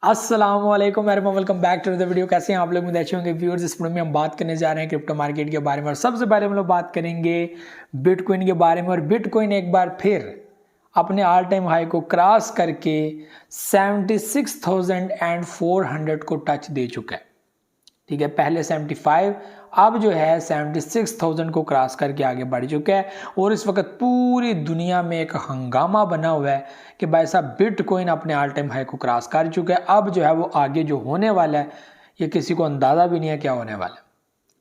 अस्सलाम वालेकुम welcome back to the video. कैसे हैं आप लोग? अच्छे होंगे व्यूअर्स। इस वीडियो में हम बात करने जा रहे हैं क्रिप्टो मार्केट के बारे में और सबसे पहले हम लोग बात करेंगे बिटकॉइन के बारे में। और बिटकॉइन एक बार फिर अपने ऑल टाइम हाई को क्रॉस करके 76,400 को टच दे चुका है। ठीक है, पहले 75, अब जो है 76,000 को क्रॉस करके आगे बढ़ चुका है। और इस वक्त पूरी दुनिया में एक हंगामा बना हुआ है कि भाई साहब बिटकॉइन अपने ऑल टाइम हाई को क्रॉस कर चुका है। अब जो है वो आगे जो होने वाला है ये किसी को अंदाज़ा भी नहीं है क्या होने वाला है।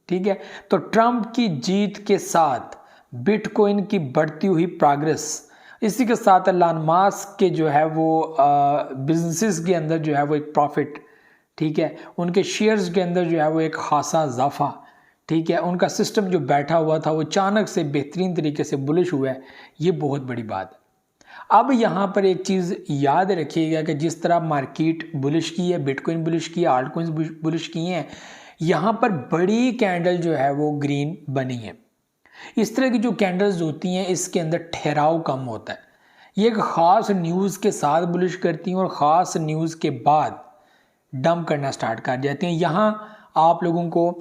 ठीक है, तो ट्रंप की जीत के साथ बिटकॉइन की बढ़ती हुई प्रोग्रेस, इसी के साथ एलन मस्क के जो है वो बिजनेसेस के अंदर जो है वो एक प्रॉफिट, ठीक है, उनके शेयर्स के अंदर जो है वो एक खासा इजाफा, ठीक है, उनका सिस्टम जो बैठा हुआ था वो अचानक से बेहतरीन तरीके से बुलिश हुआ है। ये बहुत बड़ी बात है। अब यहाँ पर एक चीज़ याद रखिएगा कि जिस तरह मार्केट बुलिश की है, बिटकॉइन बुलिश की है, आल्ट कॉइन्स बुलिश की हैं, यहाँ पर बड़ी कैंडल जो है वो ग्रीन बनी है। इस तरह की जो कैंडल्स होती हैं इसके अंदर ठहराव कम होता है। ये एक ख़ास न्यूज़ के साथ बुलिश करती हैं और ख़ास न्यूज़ के बाद डंप करना स्टार्ट कर जाती हैं। यहाँ आप लोगों को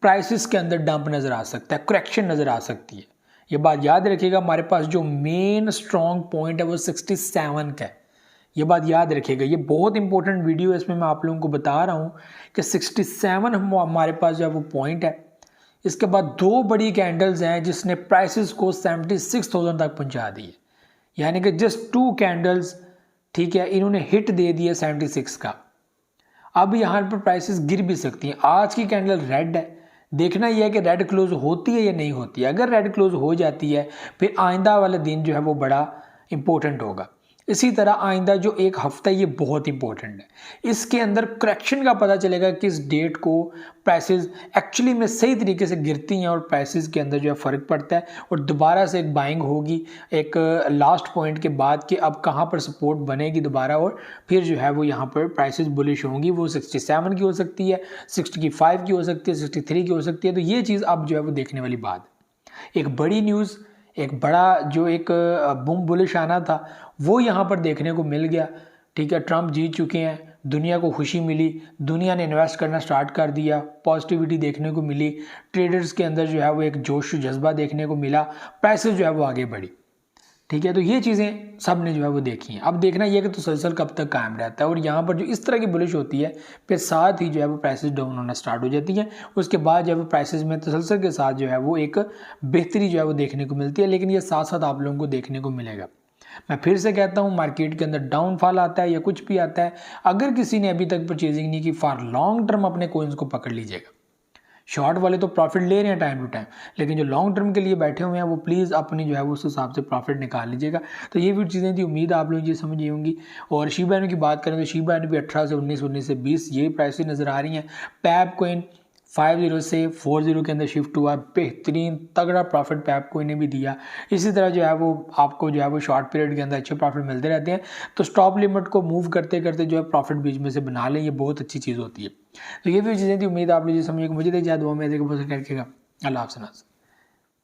प्राइसेस के अंदर डंप नज़र आ सकता है, करेक्शन नज़र आ सकती है। ये बात याद रखिएगा। हमारे पास जो मेन स्ट्रॉन्ग पॉइंट है वो 67 का है। ये बात याद रखिएगा। ये बहुत इंपॉर्टेंट वीडियो है, इसमें मैं आप लोगों को बता रहा हूँ कि 67 हमारे पास जो है वो पॉइंट है। इसके बाद दो बड़ी कैंडल्स हैं जिसने प्राइसेस को 76,000 तक पहुँचा दी है। यानी कि जस्ट टू कैंडल्स, ठीक है, इन्होंने हिट दे दिया 76 का। अब यहाँ पर प्राइसेस गिर भी सकती हैं। आज की कैंडल रेड है, देखना यह है कि रेड क्लोज होती है या नहीं होती है। अगर रेड क्लोज हो जाती है फिर आइंदा वाला दिन जो है वो बड़ा इंपॉर्टेंट होगा। इसी तरह आइंदा जो एक हफ्ता ये बहुत इंपॉर्टेंट है। इसके अंदर करेक्शन का पता चलेगा कि इस डेट को प्राइसेस एक्चुअली में सही तरीके से गिरती हैं और प्राइसेस के अंदर जो है फ़र्क पड़ता है और दोबारा से एक बाइंग होगी एक लास्ट पॉइंट के बाद कि अब कहाँ पर सपोर्ट बनेगी दोबारा और फिर जो है वो यहाँ पर प्राइसेस बुलिश होंगी। वो 67 की हो सकती है, 65 की हो सकती है, 63 की हो सकती है। तो ये चीज़ अब जो है वो देखने वाली बात है। एक बड़ी न्यूज़, एक बड़ा जो एक बूम बुलिश आना था वो यहाँ पर देखने को मिल गया। ठीक है, ट्रंप जीत चुके हैं, दुनिया को खुशी मिली, दुनिया ने इन्वेस्ट करना स्टार्ट कर दिया, पॉजिटिविटी देखने को मिली, ट्रेडर्स के अंदर जो है वो एक जोश जज्बा देखने को मिला, प्राइसेस जो है वो आगे बढ़ी। ठीक है, तो ये चीज़ें सब ने जो है वो देखी हैं। अब देखना यह कि तसलसल कब तक कायम रहता है। और यहाँ पर जो इस तरह की बुलिश होती है फिर साथ ही जो है वो प्राइसेस डाउन होना स्टार्ट हो जाती हैं। उसके बाद जो है वो प्राइसेस में तसलसल के साथ जो है वो एक बेहतरी जो है वो देखने को मिलती है। लेकिन ये साथ साथ आप लोगों को देखने को मिलेगा। मैं फिर से कहता हूँ, मार्केट के अंदर डाउनफॉल आता है या कुछ भी आता है, अगर किसी ने अभी तक परचेजिंग नहीं की, फॉर लॉन्ग टर्म अपने कोइंस को पकड़ लीजिएगा। शॉर्ट वाले तो प्रॉफिट ले रहे हैं टाइम टू टाइम, लेकिन जो लॉन्ग टर्म के लिए बैठे हुए हैं वो प्लीज़ अपनी जो है वो उस हिसाब से प्रॉफिट निकाल लीजिएगा। तो ये भी चीज़ें थी, उम्मीद आप लोग ये समझी होंगी। और शिबा इनू की बात करें तो शिबा इनू भी 18 से 19, 19 से 20 ये प्राइसेस नज़र आ रही हैं। पैप कोइन 50 से 40 के अंदर शिफ्ट हुआ, बेहतरीन तगड़ा प्रॉफिट पैप कोइन ने भी दिया। इसी तरह जो है वो आपको जो है वो शॉर्ट पीरियड के अंदर अच्छे प्रॉफिट मिलते रहते हैं। तो स्टॉप लिमिट को मूव करते करते जो है प्रॉफिट बीच में से बना लें, ये बहुत अच्छी चीज़ होती है। तो ये भी चीज़ें थी, उम्मीद आप लोग ये समझिए। मुझे तो याद हुआ मैं करके अल्लाह हाफ़िज़।